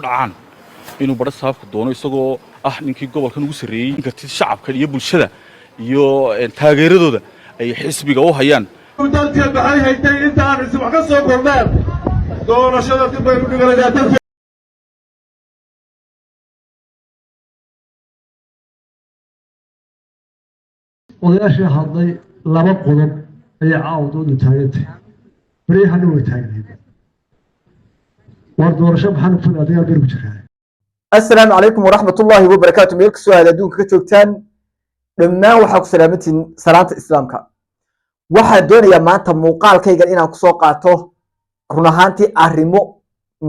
dhacaan inuu baro saabka doono isagoo ah ninkii gobolkan ugu sareeyay inta shacabka iyo bulshada iyo taageeradooda ay xisbiga u hayaan dalka baxay haytay inta aan isku wax ka soo kordhaan doorashada dib ay u dhiganayaan odayaashii hadlay laba qodob ayaa caawdoodu taagantay baryahanna way taagnayd war doorasho maxaan ku fadhiyaa dagaal ku jiraa السلام عليكم ورحمة الله وبركاته ميلك سؤال أدونك كتوكتان لما وحاك سلامتين سلامة إسلامك waxaa doonayaa maanta muuqaalkaygan inaan kusoo qaato run ahaantii arrimo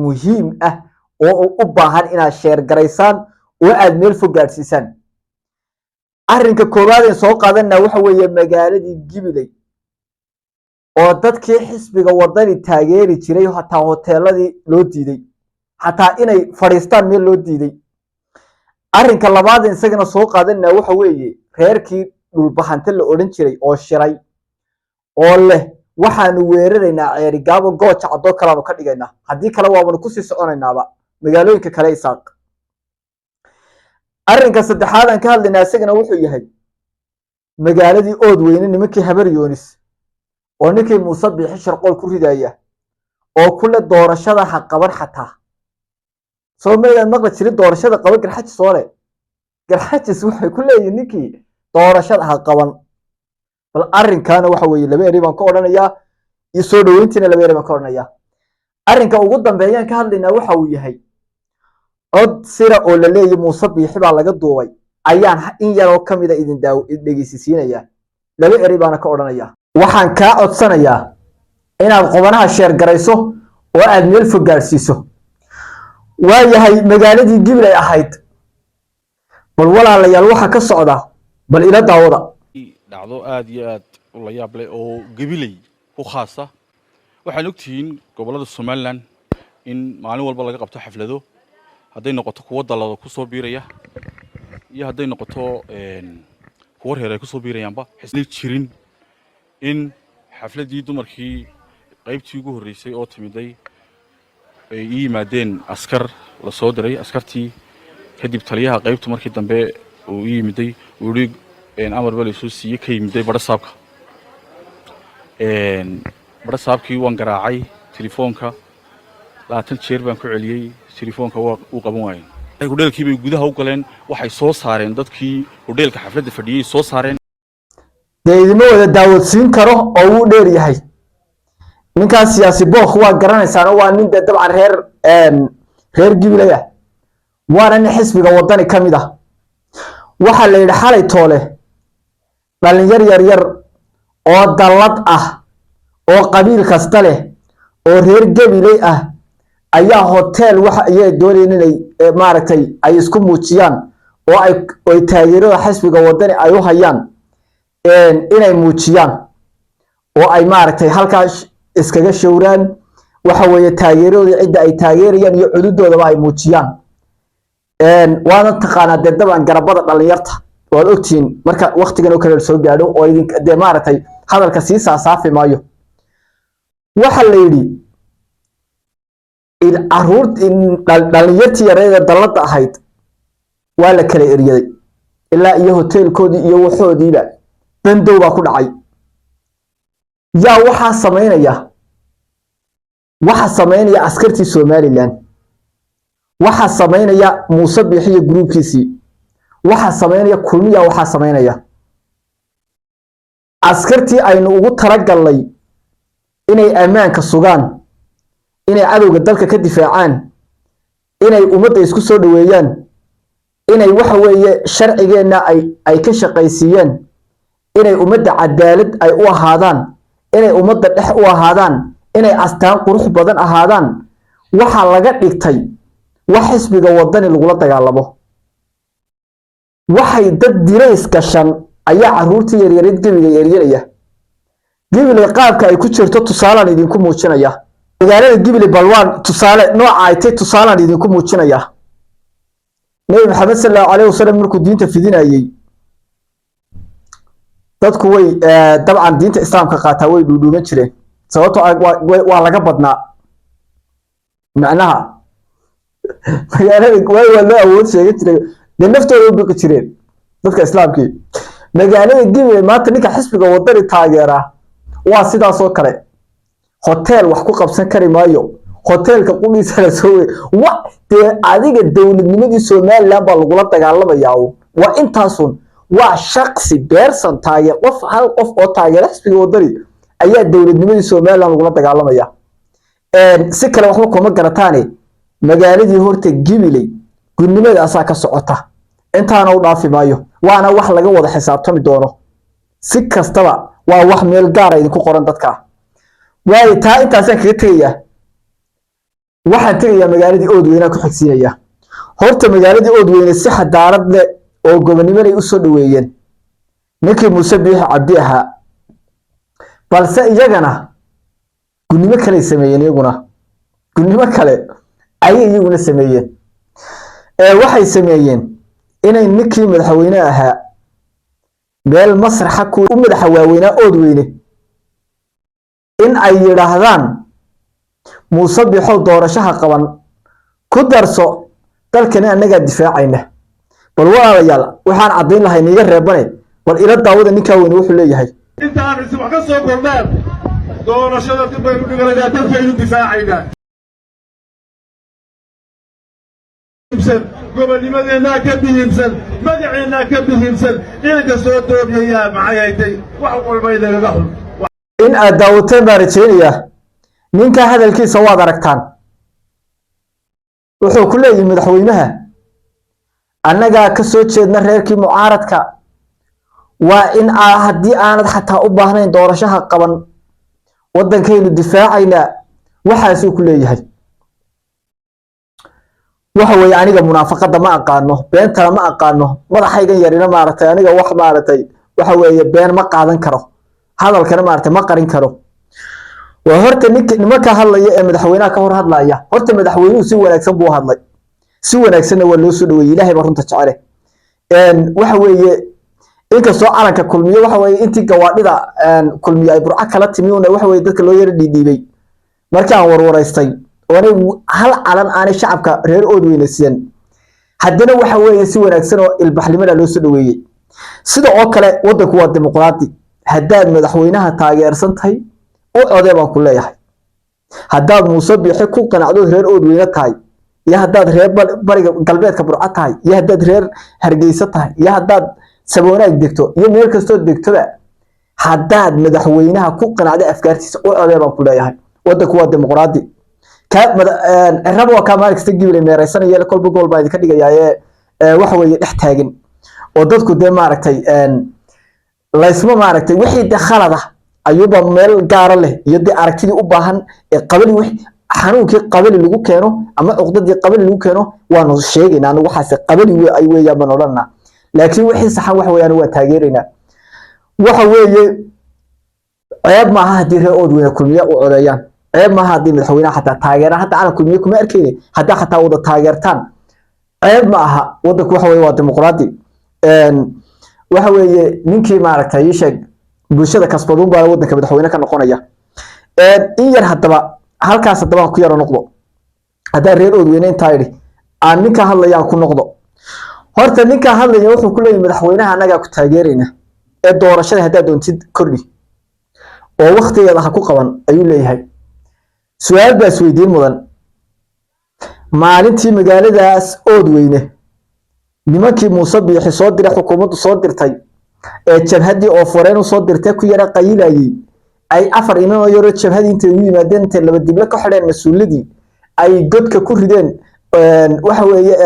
muhiim ah oo u baahan inaad sheer garaysaan oo aad meel fog gaadhsiisaan. arrinka koowaad ee soo qaadanaa waxa weeye magaaladii Gibiley oo dadkii xisbiga wadani taageeri jiray hataa hoteeladii loo diiday hataa inay fadhiistaan meel loo diiday. arrinka labaad ee isagana soo qaadanaa waxa weeye reerkii dhulbahante la odhan jiray oo shiray oo leh waxaanu weeraraynaa ceeri gaabo gooja cadoo kalaanu ka dhigaynaa haddii kale waabanu kusii soconaynaaba magaalooyinka kale isaaq. arrinka saddexaad aan ka hadlaynaa isagana wuxuu yahay magaaladii Oodweyne nimankii habar yoonis oo ninkii Muuse Biixi Sharqool ku ridaya oo kule doorashada ha qaban xataa Soomaaliya maqla jiray doorashada qaban garxajis soole garxajis waxay ku leeyihiin ninkii doorashada ha qaban bal arrinkaana waxa weeye laba eri baan ka oranayaa iyo soo dhaweyntiina laba eri baan ka oranayaa. arrinka ugu dambeeyaan ka hadlaynaa waxa uu yahay cod sira oo la leeyahay Muuse Biixi baa laga duubay ayaan in yar oo kamid ah idin dhageysiinaya laba eri baan ka oranayaa. waxaan ka codsanayaa inaad qobanaha sheer garayso oo aad meel fog gaarsiiso. waayahay magaaladii Gibiley ahayd bal walaalayaal waxa ka socda bal ila daawada dhacdo aad iyo aad u la yaab leh oo Gibiley ku khaasa waxaan ogtihiin gobolada Soomaaliland in maalin walba laga qabto xaflado hadday noqoto kuwa dalada ku soo biiraya iyo hadday noqoto kuwa reer ay ku soo biirayaanba xisni jirin in xafladii dumarkii qaybtii ugu horeysay oo timiday ay yimaadeen askar la soo diray askartii kadib taliyaha qaybtu markii dambe uu yimiday uu amar bal soo siiyay ka yimiday barasaabka barasaabkii waan garaacay telefoonka 20 jeer baan ku celiyay telefoonka uu qaban waayay hoteelkii bay gudaha u galeen waxay soo saareen dadkii hoteelka xafladda fadhiyay soo saareen deedimo wada daawadsiin karo oo uu dheer yahay ninkaas siyaasi booq waa garanaysaan waa nin dabcan reer Gibiley ah waana nin xisbiga wadani kamid ah waxa la yiraahdaa xalay toole dhalinyar yar oo dalad ah oo qabiil kasta leh oo reer Gibiley ah ayaa hotel waxa ay doonayeen inay maaragtay ay isku muujiyaan oo ay taageerada xisbiga wadani ay u hayaan inay muujiyaan oo ay maaragtay halkaas iskaga shawraan waxa weeye taageerada cidda ay taageerayaan iyo cududoodaba ay muujiyaan waana taqaanaa dabcan garabada dhalinyarta waad ogtiin marka waqtigan oo kale soo gaadho oo idin maaragtay hadalka si saafi maayo waxa la yiri in dhalinyartii yareeda dalada ahayd waa la kala eriyaday ilaa iyo hoteelkoodii iyo waxoodiiba bandow baa ku dhacay yaa waxa sameynaya askartii Soomaaliland waxa sameynaya Muuse Biixi iyo groupkiisii waxa sameynaya kulmiya waxa sameynaya askartii aynu ugu talagalnay inay amaanka sugaan inay cadowga dalka ka difaacaan inay ummadda isku soo dhaweeyaan inay waxa weeye sharcigeena ay ka shaqaysiiyeen inay ummadda cadaalad ay u ahaadaan inay ummadda dhex u ahaadaan inay astaan qurux badan ahaadaan waxa laga dhigtay wax xisbiga wadani lagula dagaalamo waxay dad dilays gashan ayaa caruurtii yaryar Gibiley yeeryanaya Gibiley qaabka ay ku jirto tusaalaan idinku muujinaya magaalada Gibiley balwaan tusaale nooca ay tahay tusaalaan idinku muujinaya Nabi Maxamed sallallahu alayhi wasallam markuu diinta fidinayay dadku way dabcan diinta islaamka qaataa way dhuudhuuban jireen sababtoo waa laga badnaa macnaha magaalada waa loo awood sheegay jiray de naftooda u biqi jireen dadka islaamkii magaalada Gibiley maanta ninka xisbiga wadani taageera waa sidaas oo kale hotel wax ku qabsan kari maayo hotelka quliisa la soo wa de adiga dawladnimadii Soomaaliland baa lagu la dagaalamayaa waa intaasun waa shakhsi person taageer qof hal qof oo taageera xisbiga wadani ayaa dawladnimadii Soomaaliland lagu la dagaalamayaa si kale waxba kuma garataane magaaladii horta Gibiley gudnimada asaa ka socota intaana u dhaafi maayo waana wax laga wada xisaabtami doono si kastaba waa wax meel gaar ah idinku qoran dadka way taa intaasaan kaga tagayaa waxaan tagayaa magaaladii Oodweyne ku xigsiinaya horta magaaladii Oodweyne si xadaarad leh oo gobonimo ay u soo dhaweeyeen ninkii Muuse Biixi Cabdi ahaa balse iyagana gudnimo kale sameeyeen gudnimo kale ayay iyaguna sameeyeen waxay sameeyeen inay ninkii madaxweyne ahaa meel masraxa ku madaxa waaweynaa Oodweyne in ay yiraahdaan Muuse Biixi doorashaha qaban ku darso dalkani anaga difaacayna bal walaalayaal waxaan cadeyn lahayn iga reebanay bal ila daawada ninka weyn wuxuu leeyahay inta aan is wax ka soo kordhaan doorashada dib baynu dhiganaynaa dalkaynu difaacayna gobonimadeennaa ka muhiimsan magaceennaa ka muhiimsan ciidanka soo doobiyayaa maxay haytay wax walba idagaga xun in aad daawateen baan rajeynayaa ninka hadalkiisa waad aragtaan wuxuu ku leeyahay madaxweynaha annaga ka soo jeedna reerkii mucaaradka waa in haddii aanad xataa u baahnayn doorashaha qaban wadankaynu difaacayna waxaas uu ku leeyahay waxa weeye aniga munaafaqada ma aqaano beenta ma aqaano madaxaygan yarina maartay aniga wax maartay waxa weeye been ma qaadan karo hadalkana maartay ma qarin karo waa horta nimanka hadlaya ee madaxweynaha ka hor hadlaya horta madaxweynuhu si wanaagsan buu hadlay si wanaagsan waa loo soo dhaweeyay ilaahay baa runta jecel waxa weeye inkastoo calanka kulmiyo waxa weeye intii gawaadhida kulmiyo ay burca kala timiyoona waxa weeye dadka loo yara dhiidhiibay markaan warwaraystay oo hal calan aan shacabka reer Oodweyne sidan haddana waxa weeye si wanaagsan oo ilbaxnimada loo soo dhaweeyay sida oo kale wadanku waa dimuqraadi haddaad madaxweynaha taageersan tahay oo codeey baan ku leeyahay haddaad Muuse Biixi ku qanacdo reer Oodweyne tahay iyo haddaad reer bariga galbeedka burca tahay iyo haddaad reer Hargeysa tahay iyo haddaad Saboonaag degto iyo meel kastoo degtoba haddaad madaxweynaha ku qanacdo afkaartiisa oo codeey baan ku leeyahay wadanku waa dimuqraadi rabo ka maaragtay Gibiley meeraysanaya kolba gool baa idinka dhigayaa waxa weeye dhex taagan oo dadku de maaragtay laysma maaragtay wixii khalad ah ayuba meel gaar leh iyo de aragtidii u baahan ee qabali wixii xanuunkii qabali lagu keeno ama uqdadii qabali lagu keeno waanu sheegaynaa anigu waxaas qabali ay weeyaan baan oranaa laakiin wixii saxan wax weeyaan waa taageeraynaa waxa weeye ceeb ma aha hadii reer Oodweyne kulmiye u codeeyaan ceeb ma aha hadii madaxweynaha xataa taageera hatta aan kulmiye kuma arkayni hatta xataa wada taageertaan ceeb ma aha wadanku waxa weeye waa dimuqraadi waxa weeye ninkii maaragtay sheeg bulshada kasbaduun baa wadanka madaxweyne ka noqonaya in yar hadaba halkaas hadaba ku yar noqdo hadaa reer Oodweyne inta yiri aan ninka hadlayaan ku noqdo horta ninka hadlaya wuxuu ku leeyahay madaxweynaha anaga ku taageerayna ee doorashada hadaa doontid kordhi oo waqtigeeda ha ku qaban ayuu leeyahay su'aal baa isweydiin mudan maalintii magaaladaas Oodweyne nimankii Muuse Biixi soo diray xukuumaddu soo dirtay ee jabhadii oo foreen u soo dirtay ku yara qayilayay ay afar inoo yaro jabhadii intay u yimaadeen inta laba dibla ka xidheen mas'uuladii ay godka ku rideen waxa weeye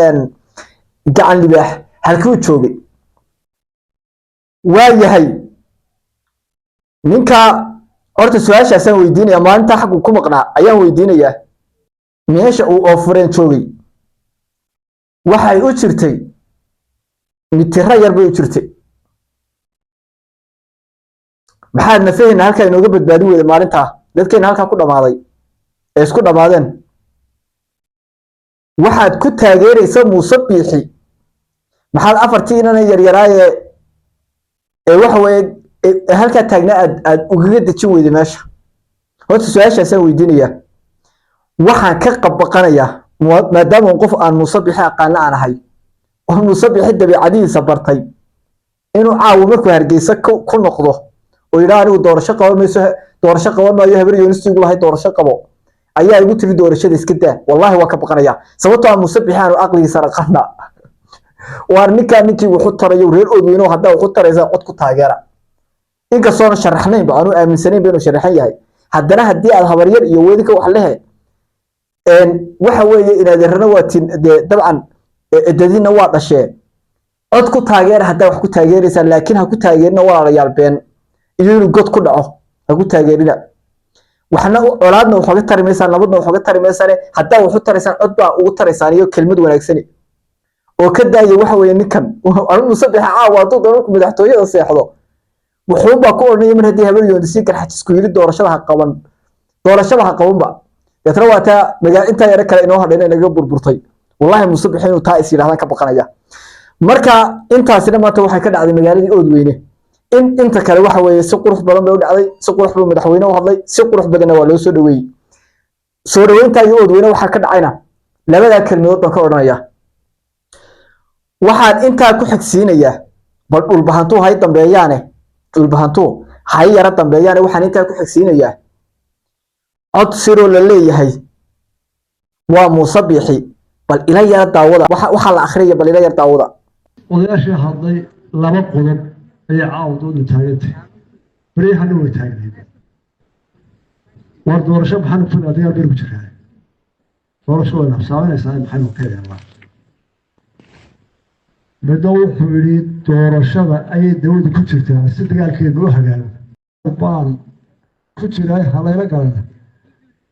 gacan libaax halkuu joogay waa yahay ninka horta su'aashaas aan weydiinaya maalinta xaq ku maqnaa ayaan weydiinayaa meesha uu ofreen joogay waxay u jirtay mitira yar bay u jirtay maxaad nafahayna halka inooga badbaadin weyday maalinta dadkeena halka ku dhamaaday ee isku dhamaadeen waxaad ku taageeraysaa Muuse Biixi maxaad afartii inana yar yaraaye ee waxa weeye halka taagna aad uga dajin weyday meesha horta su'aashaas aan weydiinayaa waxaan ka qabqanayaa maadaama qof aan musabixi aqaan aan ahay oo musabixi dabiicadiisa bartay inuu caawo markuu hargeysa ku noqdo oo yiraahdo anigu doorasho qaban maayo habar yoonistigu lahayd doorasho qabo ayaa igu tiri doorashada iska daa wallahi waa ka baqanaya sababtoo ah musabixi aanu aqligiisa raqana waar ninkii wuxuu tarayo reer Oodweyne hadda wuxuu taraysaa cod ku taageera inkastoo sharaxnayn aanu aaminsanayn inuu sharaxan yahay haddana haddii aad habar yar iyo weedinka wax lehe waxa weeye inaad yarana waatiin dabcan dadina waa dhasheen cod ku taageera hadda wax ku taageeraysa laakiin ha ku taageerina walaalayaal been iyo inuu god ku dhaco ha ku taageerina waxna colaadna waxa ka tarimaysan nabadna waxa ka tarimaysan hadda wuxuu taraysan cod baa ugu taraysan iyo kelmad wanaagsan oo ka daayay waxa weeye ninkan anu sadex caawa dadku madaxtooyada seexdo wuxuu baa ku ornay mar hadii habar yoondisi garxajis ku yiri doorashada ha qaban ba yatra waata magaal inta yar kale inoo hadheen inaga burburtay wallahi musabixin inuu taa is yiraahdaan ka baqanaya marka intaasina maanta waxay ka dhacday magaaladii Oodweyne inta kale waxa weeye si qurux badan bay u dhacday si qurux badan madaxweyne u hadlay si qurux badan waa loo soo dhaweeyay soo dhaweynta Oodweyne waxa ka dhacayna labada kelmadood baan ka oranayaa waxaan inta ku xigsiinaya bal dhulbahantu hay dambeeyaane dhulbahantu hay yara dambeeyaane waxaan inta ku xigsiinaya cod siro la leeyahay waa musabixi bal ila yara daawada waxa la akhriyo bal ila yara daawada odayaashii hadlay laba qodob ayaa caawdoodu taagantay barihana way taagnayd war doorasho maxaan ku fadhiyaa dagaal ku jiraa doorasho wada saameynaysaa maxay u keenayaan بدو حولي دورشة أي دولة كتيرتها استدقال كي نروح قال بان كتير هلا قال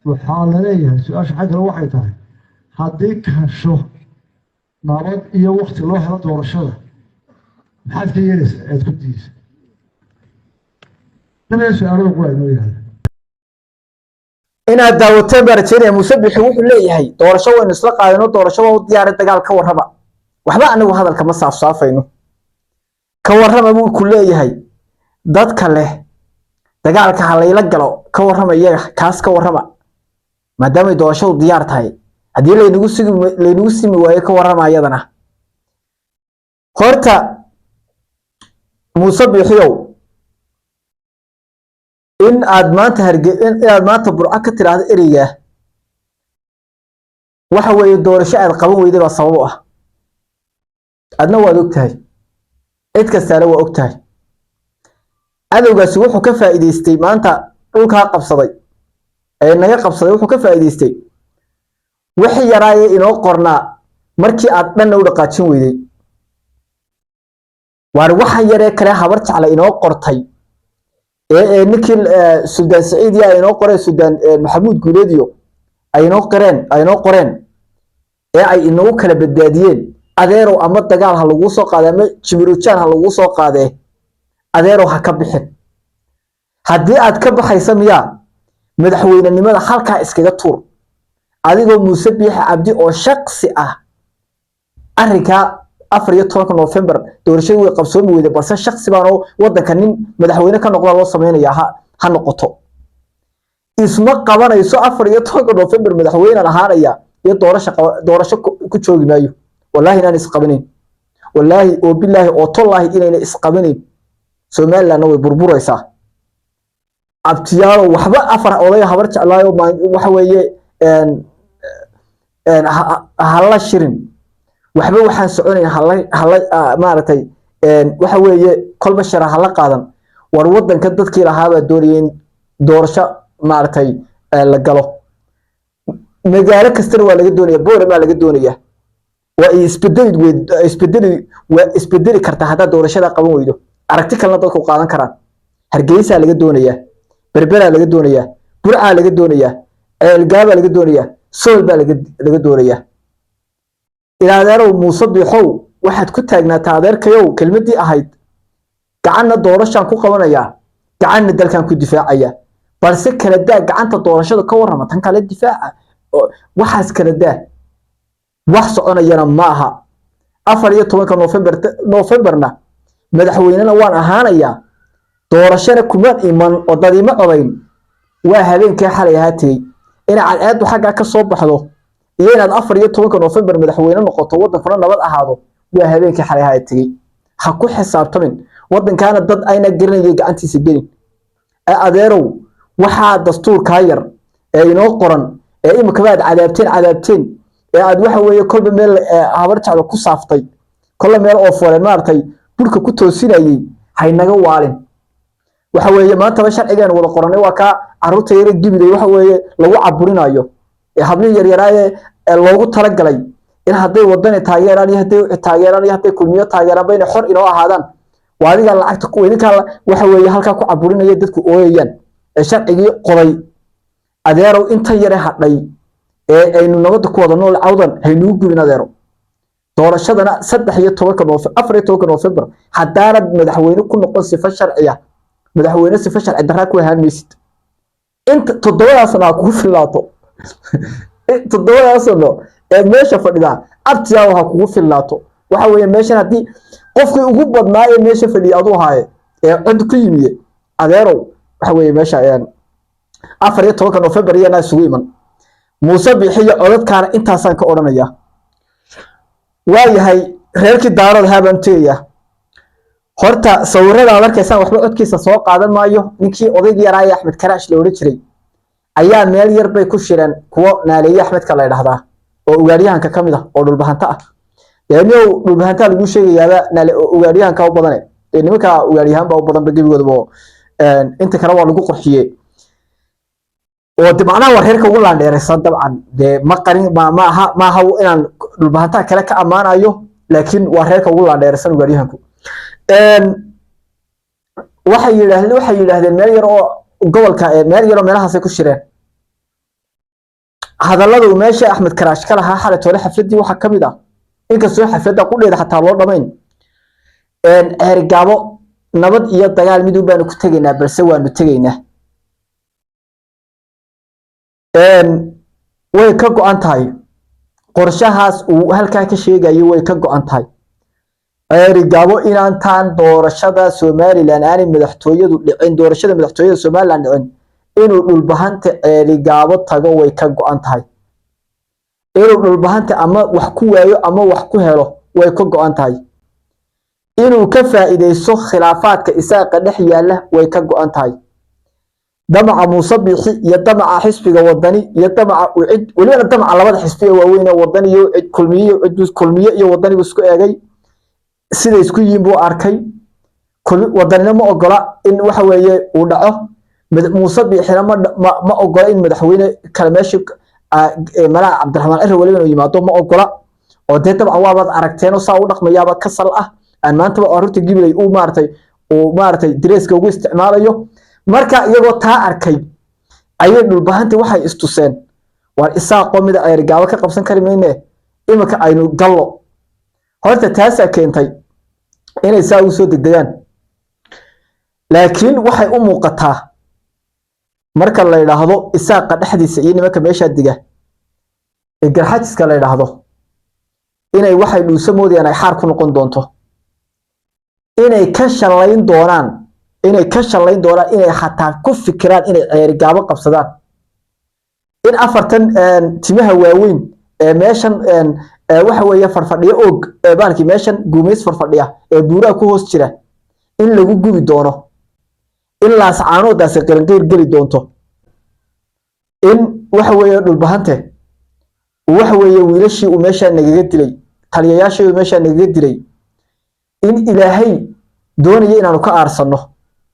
وحال ليه سؤال حاجة واحد تاعي هديك شو نارد إيه وقت الله هلا دورشة حد في يرس أتكتيس لما سؤال أقول إنه يهال إن الدعوتين برتين مسبح وحول ليه هي دورشة ونسلق على نو دورشة وديار الدقال كورهبا waxba anigu hadalka ma saafsaafayno ka warrama buu ku leeyahay dadka leh dagaalka halayla galo ka warrama iyaga kaas ka warrama maadaama doorashadu diyaar tahay hadii laynagu simi waayo ka warrama iyadana horta musabixiyow in aad maanta burca ka tiraahdo ereyga waxa weeye doorasho aad qaban weyday baa sabab ah adna waad ogtahay cid kastaana waa ogtahay adowgaasi wuxuu ka faa'iideystay maanta dhulka qabsaday ee naga qabsaday wuxuu ka faa'iideystay wixii yaraaye inoo qornaa markii aad dhan u dhaqaajin weyday waar waxa yaree kale habar jecla inoo qortay ee ninkii Suudaan Saciid yaa inoo qoray Suudaan Maxamuud Guuleediyo ay inoo qoreen ee ay inoo kala badbaadiyeen adeero ama dagaal ha lagu soo qaaday ama jimiruujaan ha lagu soo qaaday adeero ha ka bixin haddii aad ka baxaysa miyaa madaxweynenimada halkaa iskaga tuur adigoo Muuse Biixi Cabdi oo shakhsi ah arrinka 14 November doorashadu way qabsoomi weyday balse shakhsi baan oo wadanka nin madaxweyne ka noqda loo sameeynaya ha noqoto isma qabanayso 14 November madaxweyne ahaanaya iyo doorasho ku joogi maayo والله إننا إسقابنين والله وبالله وطلعه إننا إسقابنين سومال لنا وبربورة يسا عبتيارو وحبا أفرح والله حبرت الله وحوية هلا شيرين وحبا وحان سعوني هلا مارتي وحوية كل بشرة هلا قادم وروضن كدد كيلا هذا دوريين دورشا مارتي لقالو مجالة كستروا لقى الدنيا بورا ما لقى الدنيا وإسبدلي كرتا هذا دورشة قبل ويدو أركتي كلنا تلقوا قادم كران هرجيسة لقى الدنيا بربرة لقى الدنيا برعة لقى الدنيا الجابة لقى الدنيا صلبة لقى الدنيا إلى ذلك مصبحو واحد كنت هجنا تعذر كيو كلمة دي أهيد كعنا دورشة كو قوانا كعنا دل كان كو دفاعية بس كلا ده كعنت دورشة كورما تنكال الدفاع وحاس كلا ده wax soconayana maaha 14 November madaxweynena waan ahaanaya doorashada kuma iman oo dadima codayn waa habeenkii xalay ahaatay in cad xagga ka soo baxdo iyo inaad 14 November madaxweyne noqoto wadankuna nabad ahaado waa habeenkii xalay ahaa tagay ha ku xisaabtamin wadankaana dad ayna garanayay gacantiisa gelin adeerow waxa dastuurka yar ee inoo qoran ee imika baad cadaabteen ee aad waxa weeye kolba meel habar jaclo ku saaftay kolba meel oo fooreen maartay burka ku toosinayay haynaga waalin waxa weeye maanta sharcigan wada qoranay waa ka caruurta yar dibiday waxa weeye lagu caburinayo ee habli yar yaraaye loogu tala galay in haday wadani taageeraan iyo haday kulmiyo taageeraan bayna xor inoo ahaadaan waadiga lacagta ku weydinka waxa weeye halka ku caburinaya dadku ooyayaan ee sharcigi qoday adeerow inta yar hadhay ee aynu nabad ku wada nool cawdan haynu gubin adeerow doorashadana 13 November hadaanad madaxweyne ku noqon sifa sharciya madaxweyne sifa sharci darra ku ahaan maysid inta todobadaasna ku filaato todobadaasna ee meesha fadhida abtiyaa waxa kugu filaato waxa weeye meeshan hadii qofkii ugu badnaa ee meesha fadhiya adu haaye ee cid ku yimiye adeerow waxa weeye meesha ayaan 14 November yana isugu iman Muuse bixiyo codadkaana intaasaan ka oranaya waayahay reerkii daarad habanteeya horta sawirada markaysan waxba codkiisa soo qaadan maayo ninkii odaygii yaraay Axmed Karaash la oran jiray ayaa meel yar bay ku shireen kuwa naaleeyay Axmed ka la yiraahdaa oo ugaariyahanka kamid ah oo dhulbahanta ah yaaniyo dhulbahanta lagu sheegayaa naale ugaariyahanka u badan ee nimanka ugaariyahan baa u badan bagibigooda inta kale waa lagu qorxiyay oo dibacna war heerka ugu laandheeraysan dabcan de ma qarin ma aha inaan dhulbahanta kale ka amaanayo laakiin waa heerka ugu laandheeraysan ugaariyahanku waxay yiraahdeen meel yar oo gobolka meel yar oo meelahaas ay ku shireen hadalladu meesha Axmed Karaash kala ha xalay toole xafladii waxa kamid ah inkastoo xafladda ku dheedahay xataa loo dhamayn ergaabo nabad iyo dagaal mid u baan ku tageynaa balse waanu tageynaa way ka go'an tahay qorshahaas uu halka ka sheegayo way ka go'an tahay ergaabo inaan taan doorashada Soomaaliland aan madaxtooyadu dhicin doorashada madaxtooyada Soomaaliland dhicin inuu dhulbahanta ergaabo tago way ka go'an tahay inuu dhulbahanta ama wax ku waayo ama wax ku helo way ka go'an tahay inuu ka faa'iideysto khilaafaadka isaaqa dhex yaala way ka go'an tahay damaca Muuse bixi iyo damaca xisbiga wadani iyo damaca ucid waliba damaca labada xisbi ee waaweyn ee wadani iyo cid kulmiye iyo wadani isku eegay sida isku yiin buu arkay wadanina ma ogola in waxa weeye uu dhaco Muuse bixina ma ogola in madaxweyne kala meesha Malaa Cabdiraxmaan Cirre waliba inuu yimaado ma ogola oo dabcan waabad aragteen oo saa u dhaqmayaaba ka sal ah aan maanta arrinta gibilay uu maartay direeska ugu isticmaalayo marka iyagoo taa arkay ayay dhulbahanta waxay istuseen war isaaqo mid ay ergaabo ka qabsan kari meeyne imika aynu gallo horta taasa keentay inay saa u soo degdegaan laakiin waxay u muuqataa marka la yiraahdo isaaqa dhexdiisa iyo nimanka meesha diga ee garxajiska la yiraahdo inay waxay dhuuso moodayaan ay xaar ku noqon doonto inay ka shalayn doonaan inay xataa ku fikiraan inay ergaabo qabsadaan in afartan timaha waaweyn ee meeshan waxa weeye farfadhiyo og ee baalkii meeshan guumeys farfadhiya ee buuraha ku hoos jira in lagu gubi doono in laas caanoodaas qaranqeer gali doonto in waxa weeye dhulbahante waxa weeye wiilashii uu meesha nagaga dilay taliyayaashii uu meesha nagaga dilay in ilaahay doonaya inaanu ka aarsano